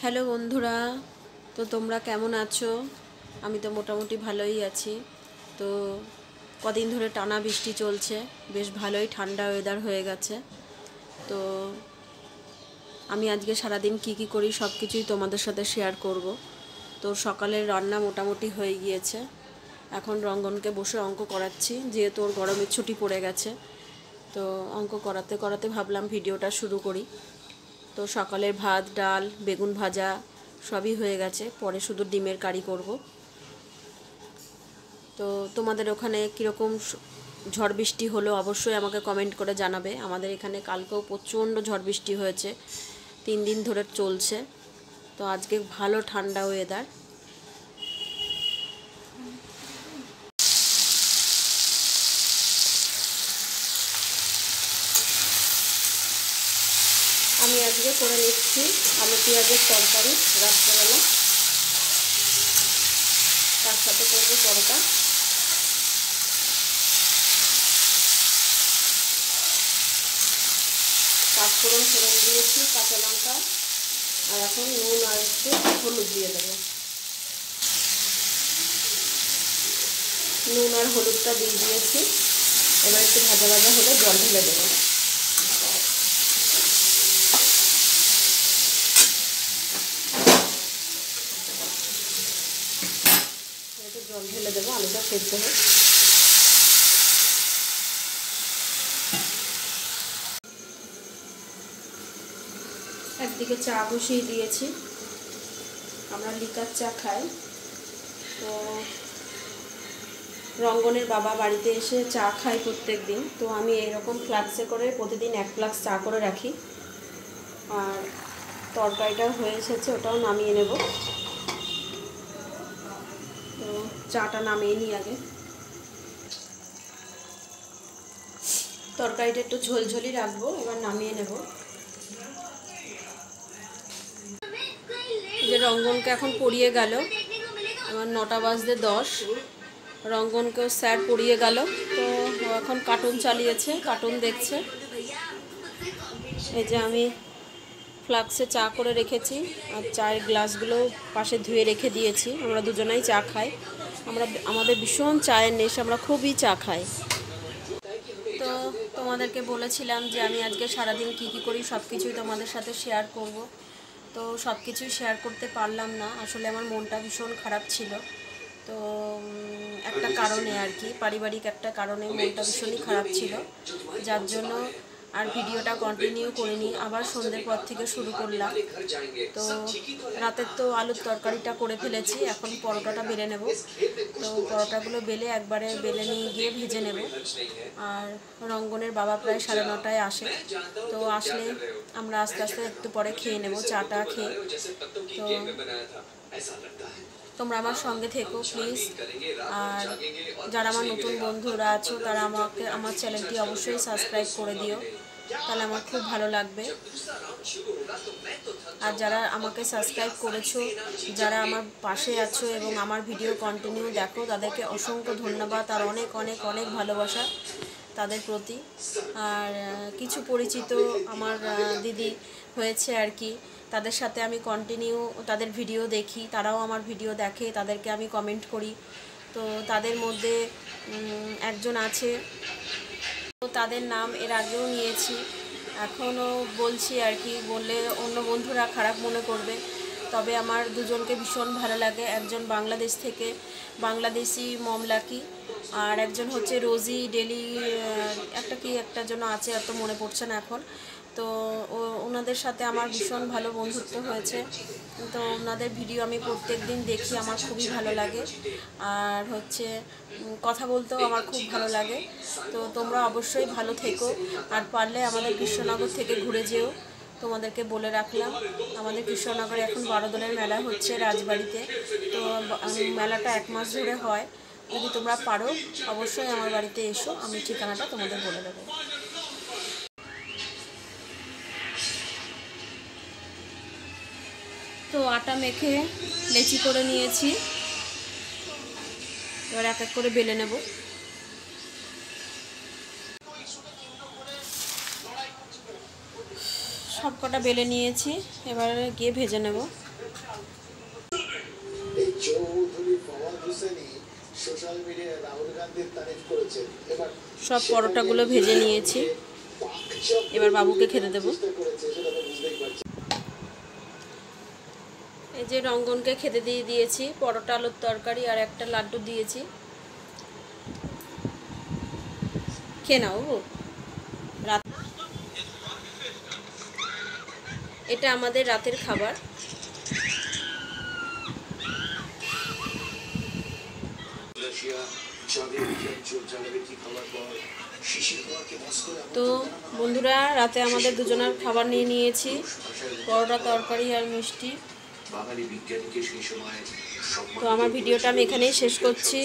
Hello বন্ধুরা, তো তোমরা কেমন আছো? আমি তো মোটামুটি ভালোই আছি। তো কদিন ধরে টানা বৃষ্টি চলছে, বেশ ভালোই ঠান্ডা ওয়েদার হয়ে গেছে। তো আমি আজকে সারাদিন কি করি সব কিছুই তোমাদের সাথে শেয়ার করব। তো সকালের রান্না মোটামুটি হয়ে গিয়েছে, এখন রঙ্গনকে বসে অঙ্ক করাচ্ছি, যেহেতু ওর গরমের ছুটি পড়ে গেছে। তো অঙ্ক করাতে করাতে ভাবলাম ভিডিওটা শুরু করি। তো সকালের ভাত, ডাল, বেগুন ভাজা সবই হয়ে গেছে, পরে শুধু ডিমের কারি করব। তো তোমাদের ওখানে কীরকম ঝড় বৃষ্টি হলো অবশ্যই আমাকে কমেন্ট করে জানাবে। আমাদের এখানে কালকেও প্রচণ্ড ঝড় বৃষ্টি হয়েছে, 3 দিন ধরে চলছে। তো আজকে ভালো ঠান্ডা ওয়েদার। আমি আজকে করে নিচ্ছি আলু পেঁয়াজের তরকারি রাত্রেবেলা, তার সাথে করবো পরোটা। পাঁচফোড়ন দিয়েছি, কাঁচা লঙ্কা, আর এখন নুন আর একটু হলুদ দিয়ে দেবো। নুন আর হলুদটা দিয়ে দিয়েছি, এবার একটু ভাজা ভাজা হলে জল ঢেলে দেবো। একটু জল ঢেলে দেবো, আলুটা সেদ্ধ হোক। একদিকে চা বসিয়ে দিয়েছি, আমরা লিকার চা খাই। তো রঙ্গনের বাবা বাড়িতে এসে চা খাই প্রত্যেক দিন। তো আমি এরকম ফ্লাক্সে করে প্রতিদিন 1 ফ্লাক্স চা করে রাখি। আর তরকারিটাও হয়ে এসেছে, ওটাও নামিয়ে নেব। তো চাটা নামিয়ে নিই আগে। তরকারিটা একটু ঝোলঝোলই রাখবো, এবার নামিয়ে নেব। যে রঙ্গনকে এখন পড়িয়ে গেল, এবার 9টা বাজতে 10। রঙ্গনকেও স্যার পড়িয়ে গেল, তো এখন কার্টুন চালিয়েছে, কার্টুন দেখছে। এই যে আমি ফ্লাক্সে চা করে রেখেছি, আর চায়ের গ্লাসগুলো পাশে ধুয়ে রেখে দিয়েছি। আমরা দুজনাই চা খাই, আমাদের ভীষণ চায়ের নেশা, আমরা খুবই চা খাই। তো তোমাদেরকে বলেছিলাম যে আমি আজকে সারাদিন কি করি সব কিছুই তোমাদের সাথে শেয়ার করব। তো সব কিছুই শেয়ার করতে পারলাম না, আসলে আমার মনটা ভীষণ খারাপ ছিল। তো একটা কারণে আর কি, পারিবারিক একটা কারণে মনটা ভীষণই খারাপ ছিল, যার জন্য আর ভিডিওটা কন্টিনিউ করিনি। আবার সন্ধ্যের পর থেকে শুরু করলাম। তো রাতের তো আলুর তরকারিটা করে ফেলেছি, এখন পরোটাটা বেলে নেব। তো পরোটাগুলো বেলে একবারে বেলে নিয়ে গিয়ে ভেজে নেব। আর রঙ্গনের বাবা প্রায় 9:30টায় আসে, তো আসলে আমরা আস্তে আস্তে একটু পরে খেয়ে নেব, চাটা খেয়ে। তো তোমরা আমার সঙ্গে থেকো প্লিজ। আর যারা আমার নতুন বন্ধুরা আছো তারা আমাকে আমার চ্যানেলটি অবশ্যই সাবস্ক্রাইব করে দিও, তাহলে আমার খুব ভালো লাগবে। আর যারা আমাকে সাবস্ক্রাইব করেছো, যারা আমার পাশে আছো এবং আমার ভিডিও কন্টিনিউ দেখো, তাদেরকে অসংখ্য ধন্যবাদ আর অনেক অনেক অনেক ভালোবাসা তাদের প্রতি। আর কিছু পরিচিত আমার দিদি হয়েছে আর কি, তাদের সাথে আমি কন্টিনিউ তাদের ভিডিও দেখি, তারাও আমার ভিডিও দেখে, তাদেরকে আমি কমেন্ট করি। তো তাদের মধ্যে একজন আছে, তো তাদের নাম এর আগেও নিয়েছি, এখনও বলছি আর কি, বললে অন্য বন্ধুরা খারাপ মনে করবে। তবে আমার দুজনকে ভীষণ ভালো লাগে। একজন বাংলাদেশ থেকে, বাংলাদেশি মমলাকি, আর একজন হচ্ছে রোজি ডেলি একটা জন্য আছে, এত মনে পড়ছে না এখন। তো ওনাদের সাথে আমার ভীষণ ভালো বন্ধুত্ব হয়েছে। তো ওনাদের ভিডিও আমি প্রত্যেক দিন দেখি, আমার খুবই ভালো লাগে। আর হচ্ছে কথা বলতেও আমার খুব ভালো লাগে। তো তোমরা অবশ্যই ভালো থেকো, আর পারলে আমাদের কৃষ্ণনগর থেকে ঘুরে যেও, তোমাদেরকে বলে রাখলাম। আমাদের কৃষ্ণনগরে এখন 12 দলের মেলা হচ্ছে রাজবাড়িতে। তো মেলাটা 1 মাস ধরে হয়। যদি তোমরা পারো অবশ্যই আমার বাড়িতে এসো, আমি ঠিকানাটা তোমাদের বলে দেবো। তো আটা মেখে লেচি করে নিয়েছি, এবার এক এক করে বেলে নেব। সব কটা বেলে নিয়েছি, এবার গিয়ে ভেজে নেব। সব পরোটাগুলো ভেজে নিয়েছি, এবার বাবুকে খেতে দেব। এই যে রঙ্গনকে খেতে দিয়ে দিয়েছি, পরোটা আলুর তরকারি আর একটা লাড্ডু দিয়েছি। খেয়ে নাও রাত, এটা আমাদের রাতের খাবার। তো বন্ধুরা, রাতে আমাদের দুজনের খাবার নিয়ে নিয়েছি, পরোটা তরকারি আর মিষ্টি। তো আমার ভিডিওটা আমি এখানেই শেষ করছি।